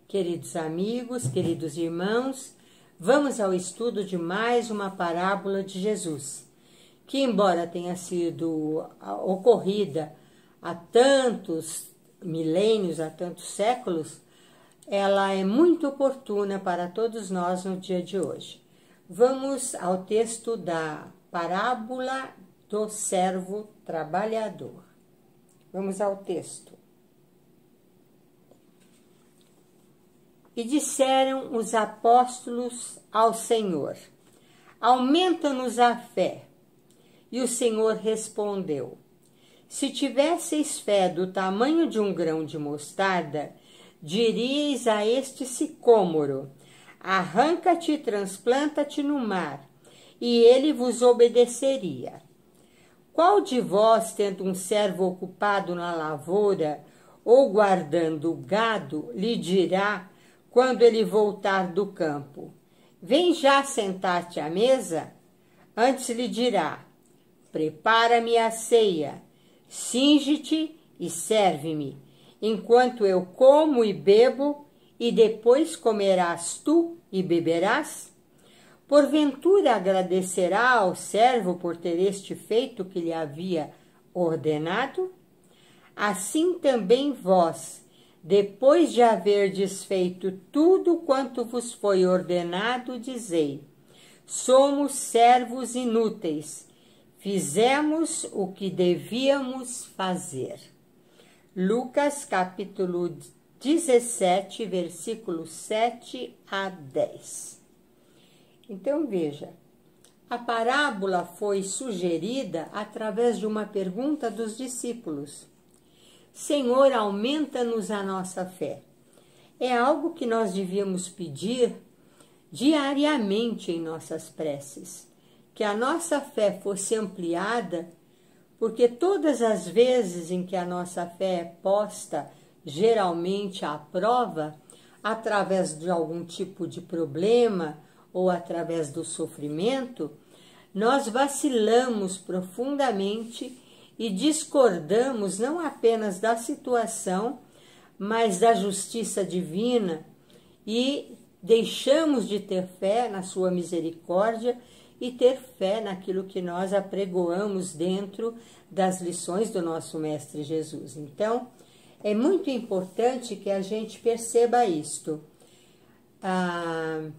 Queridos amigos, queridos irmãos, vamos ao estudo de mais uma parábola de Jesus, que embora tenha sido ocorrida há tantos milênios, há tantos séculos, ela é muito oportuna para todos nós no dia de hoje. Vamos ao texto da parábola do servo trabalhador. Vamos ao texto. E disseram os apóstolos ao Senhor: aumenta-nos a fé. E o Senhor respondeu: se tivesseis fé do tamanho de um grão de mostarda, diríeis a este sicômoro: arranca-te e transplanta-te no mar, e ele vos obedeceria. Qual de vós, tendo um servo ocupado na lavoura ou guardando o gado, lhe dirá, quando ele voltar do campo: vem já sentar-te à mesa? Antes lhe dirá: prepara-me a ceia, cinge-te e serve-me, enquanto eu como e bebo, e depois comerás tu e beberás? Porventura agradecerá ao servo por ter este feito o que lhe havia ordenado? Assim também vós, depois de haverdes feito tudo quanto vos foi ordenado, dizei: somos servos inúteis, fizemos o que devíamos fazer. Lucas capítulo 17, versículos 7 a 10. Então veja, a parábola foi sugerida através de uma pergunta dos discípulos: Senhor, aumenta-nos a nossa fé. É algo que nós devíamos pedir diariamente em nossas preces, que a nossa fé fosse ampliada, porque todas as vezes em que a nossa fé é posta, geralmente à prova, através de algum tipo de problema ou através do sofrimento, nós vacilamos profundamente e discordamos não apenas da situação, mas da justiça divina, e deixamos de ter fé na sua misericórdia e ter fé naquilo que nós apregoamos dentro das lições do nosso Mestre Jesus. Então, é muito importante que a gente perceba isto. A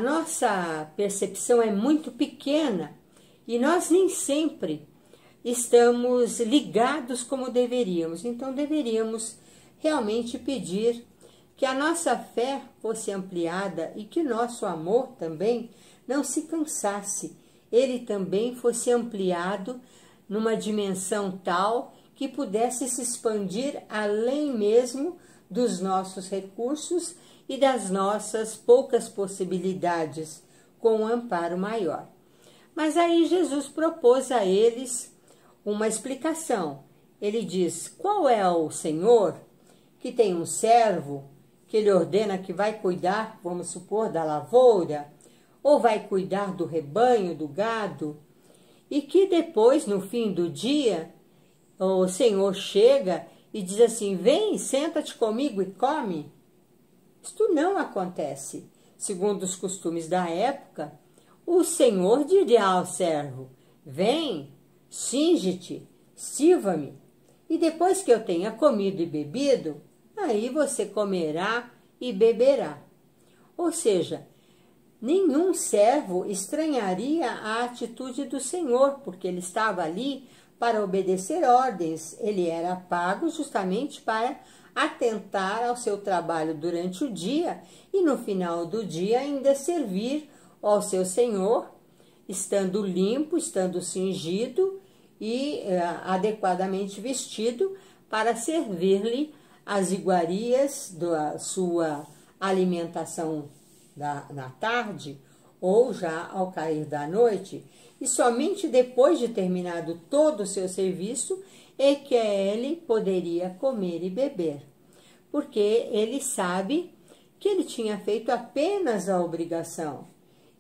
nossa percepção é muito pequena e nós nem sempre estamos ligados como deveríamos. Então, deveríamos realmente pedir que a nossa fé fosse ampliada e que nosso amor também não se cansasse. Ele também fosse ampliado numa dimensão tal que pudesse se expandir além mesmo dos nossos recursos e das nossas poucas possibilidades, com um amparo maior. Mas aí Jesus propôs a eles uma explicação. Ele diz: qual é o Senhor que tem um servo que ele ordena que vai cuidar, vamos supor, da lavoura, ou vai cuidar do rebanho, do gado, e que depois, no fim do dia, o Senhor chega e diz assim: vem, senta-te comigo e come? Isto não acontece. Segundo os costumes da época, o Senhor diria ao servo: vem, cinge-te, sirva-me, e depois que eu tenha comido e bebido, aí você comerá e beberá. Ou seja, nenhum servo estranharia a atitude do Senhor, porque ele estava ali para obedecer ordens. Ele era pago justamente para atentar ao seu trabalho durante o dia e no final do dia ainda servir ao seu Senhor, estando limpo, estando cingido e adequadamente vestido para servir-lhe as iguarias da sua alimentação na tarde ou já ao cair da noite, e somente depois de terminado todo o seu serviço é que ele poderia comer e beber, porque ele sabe que ele tinha feito apenas a obrigação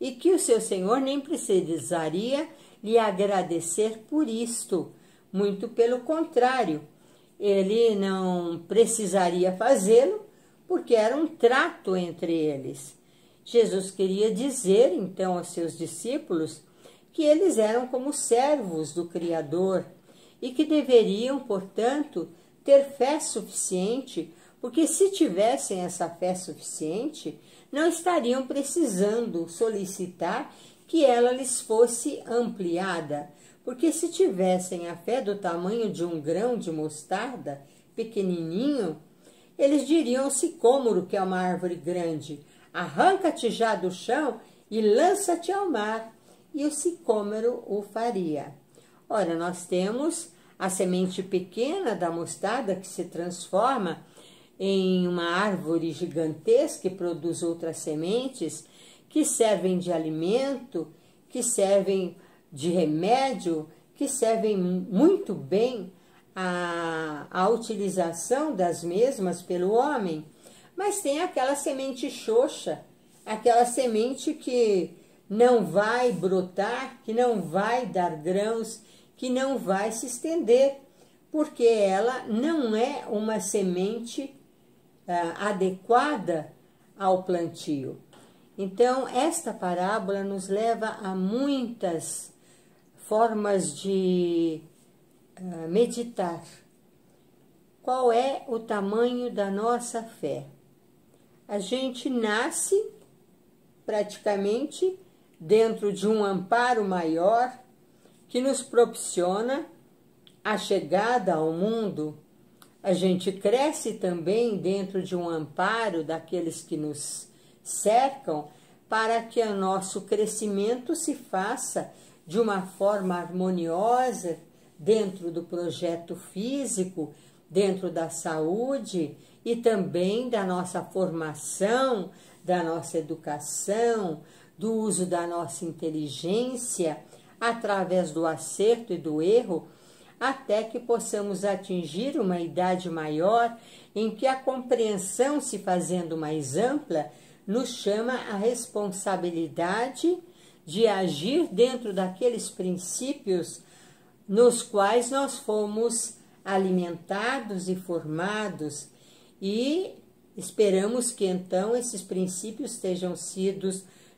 e que o seu Senhor nem precisaria lhe agradecer por isto, muito pelo contrário. ele não precisaria fazê-lo, porque era um trato entre eles. Jesus queria dizer, então, aos seus discípulos que eles eram como servos do Criador e que deveriam, portanto, ter fé suficiente, porque se tivessem essa fé suficiente, não estariam precisando solicitar que ela lhes fosse ampliada, porque se tivessem a fé do tamanho de um grão de mostarda, pequenininho, eles diriam ao sicômoro, que é uma árvore grande, arranca-te já do chão e lança-te ao mar, e o sicômoro o faria. Ora, nós temos a semente pequena da mostarda que se transforma em uma árvore gigantesca que produz outras sementes que servem de alimento, que servem de remédio, que servem muito bem à utilização das mesmas pelo homem. Mas tem aquela semente xoxa, aquela semente que não vai brotar, que não vai dar grãos, que não vai se estender, porque ela não é uma semente adequada ao plantio. Então, esta parábola nos leva a muitas formas de meditar. Qual é o tamanho da nossa fé? A gente nasce praticamente dentro de um amparo maior que nos propiciona a chegada ao mundo. A gente cresce também dentro de um amparo daqueles que nos cercam para que o nosso crescimento se faça de uma forma harmoniosa dentro do projeto físico, dentro da saúde e também da nossa formação, da nossa educação, do uso da nossa inteligência, através do acerto e do erro, até que possamos atingir uma idade maior em que a compreensão, se fazendo mais ampla, nos chama a responsabilidade de agir dentro daqueles princípios nos quais nós fomos alimentados e formados, e esperamos que então esses princípios estejam sido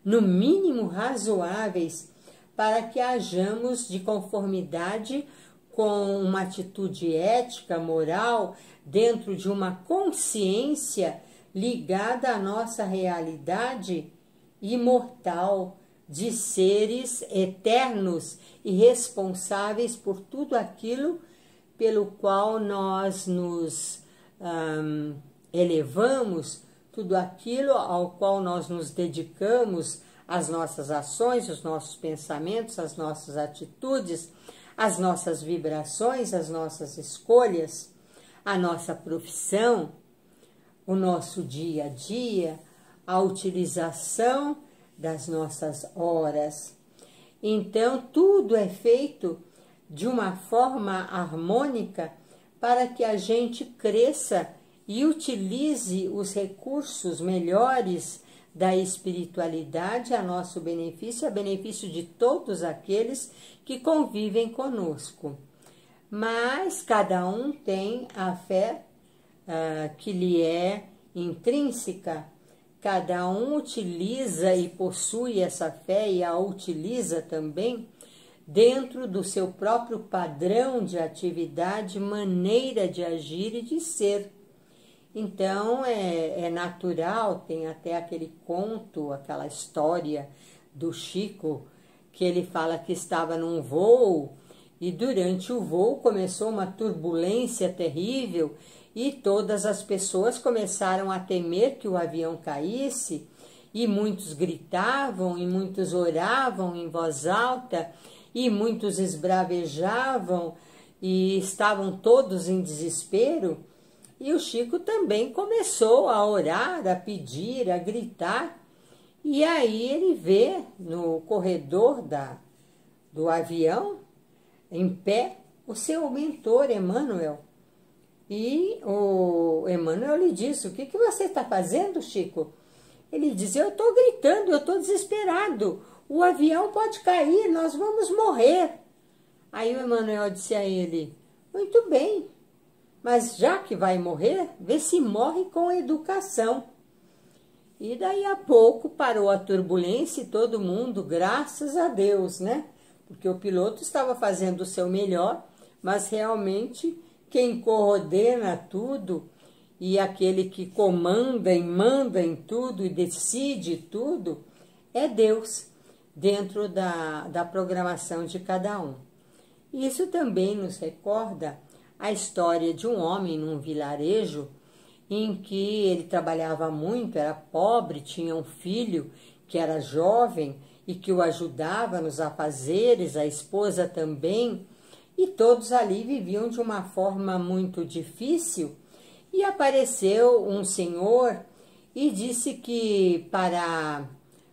no mínimo razoáveis para que hajamos de conformidade com uma atitude ética, moral, dentro de uma consciência ligada à nossa realidade imortal de seres eternos e responsáveis por tudo aquilo pelo qual nós nos elevamos, tudo aquilo ao qual nós nos dedicamos, as nossas ações, os nossos pensamentos, as nossas atitudes, as nossas vibrações, as nossas escolhas, a nossa profissão, o nosso dia a dia, a utilização das nossas horas. Então, tudo é feito de uma forma harmônica para que a gente cresça e utilize os recursos melhores da espiritualidade a nosso benefício, a benefício de todos aqueles que convivem conosco. Mas cada um tem a fé que lhe é intrínseca, cada um utiliza e possui essa fé e a utiliza também dentro do seu próprio padrão de atividade, maneira de agir e de ser. Então, é natural, tem até aquele conto, aquela história do Chico, que ele fala que estava num voo e durante o voo começou uma turbulência terrível e todas as pessoas começaram a temer que o avião caísse e muitos gritavam e muitos oravam em voz alta e muitos esbravejavam e estavam todos em desespero. E o Chico também começou a orar, a pedir, a gritar. E aí ele vê no corredor do avião, em pé, o seu mentor, Emmanuel. E o Emmanuel lhe disse: o que você está fazendo, Chico? Ele diz: eu estou gritando, eu estou desesperado. O avião pode cair, nós vamos morrer. Aí o Emmanuel disse a ele: muito bem. mas já que vai morrer, vê se morre com educação. E daí a pouco parou a turbulência e todo mundo, graças a Deus, né? Porque o piloto estava fazendo o seu melhor, mas realmente quem coordena tudo e aquele que comanda e manda em tudo e decide tudo é Deus, dentro da programação de cada um. Isso também nos recorda a história de um homem num vilarejo em que ele trabalhava muito, era pobre, tinha um filho que era jovem e que o ajudava nos afazeres, a esposa também, e todos ali viviam de uma forma muito difícil. E apareceu um senhor e disse que para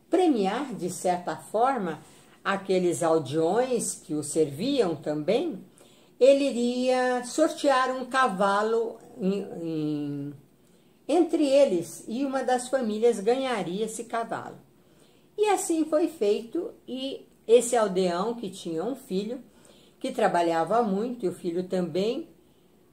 premiar, de certa forma, aqueles aldeões que o serviam também, ele iria sortear um cavalo entre eles e uma das famílias ganharia esse cavalo. E assim foi feito, e esse aldeão que tinha um filho, que trabalhava muito, e o filho também,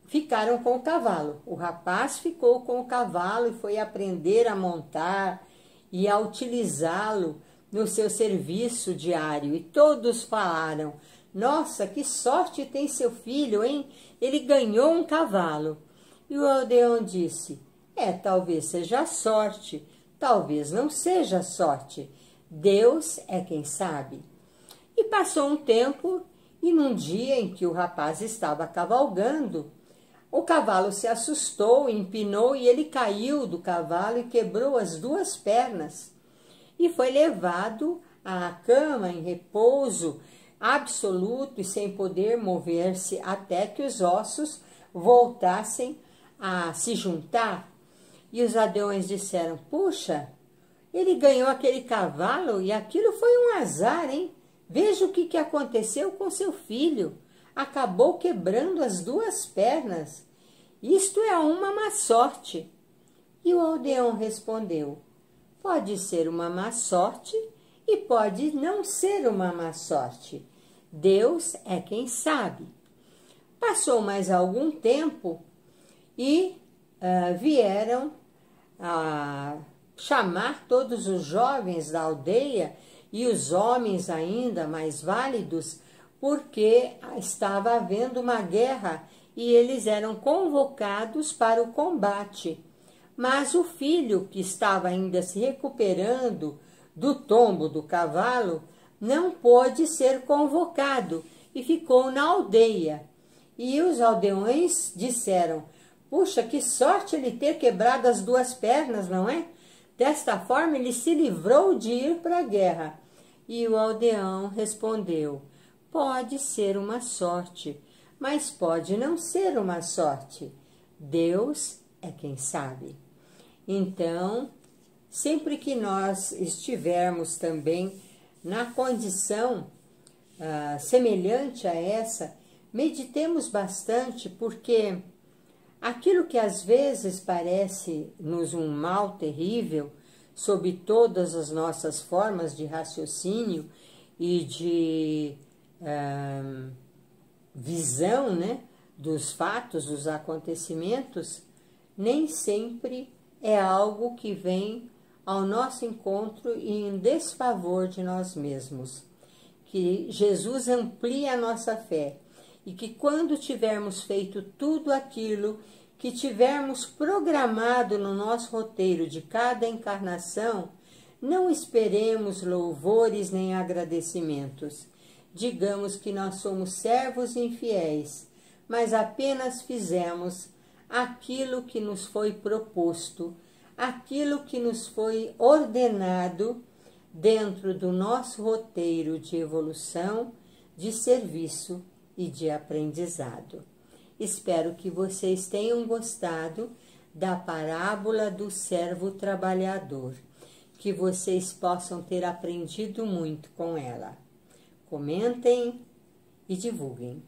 ficaram com o cavalo. O rapaz ficou com o cavalo e foi aprender a montar e a utilizá-lo no seu serviço diário. E todos falaram: nossa, que sorte tem seu filho, hein? Ele ganhou um cavalo. E o aldeão disse: talvez seja sorte, talvez não seja sorte. Deus é quem sabe. E passou um tempo, e num dia em que o rapaz estava cavalgando, o cavalo se assustou, empinou e ele caiu do cavalo e quebrou as duas pernas. E foi levado à cama em repouso absoluto e sem poder mover-se até que os ossos voltassem a se juntar. E os aldeões disseram: puxa, ele ganhou aquele cavalo e aquilo foi um azar, hein? Veja o que aconteceu com seu filho. Acabou quebrando as duas pernas. Isto é uma má sorte. E o aldeão respondeu: pode ser uma má sorte e pode não ser uma má sorte. Deus é quem sabe. Passou mais algum tempo e vieram a chamar todos os jovens da aldeia e os homens ainda mais válidos, porque estava havendo uma guerra e eles eram convocados para o combate. Mas o filho, que estava ainda se recuperando do tombo do cavalo, não pôde ser convocado e ficou na aldeia. E os aldeões disseram: puxa, que sorte ele ter quebrado as duas pernas, não é? Desta forma ele se livrou de ir para a guerra. E o aldeão respondeu: pode ser uma sorte, mas pode não ser uma sorte. Deus é quem sabe. Então, sempre que nós estivermos também na condição semelhante a essa, meditemos bastante, porque aquilo que às vezes parece-nos um mal terrível, sob todas as nossas formas de raciocínio e de visão, né, dos fatos, dos acontecimentos, nem sempre é algo que vem ao nosso encontro e em desfavor de nós mesmos. Que Jesus amplie a nossa fé e que quando tivermos feito tudo aquilo que tivermos programado no nosso roteiro de cada encarnação, não esperemos louvores nem agradecimentos. Digamos que nós somos servos infiéis, mas apenas fizemos aquilo que nos foi proposto, aquilo que nos foi ordenado dentro do nosso roteiro de evolução, de serviço e de aprendizado. Espero que vocês tenham gostado da parábola do servo trabalhador, que vocês possam ter aprendido muito com ela. Comentem e divulguem.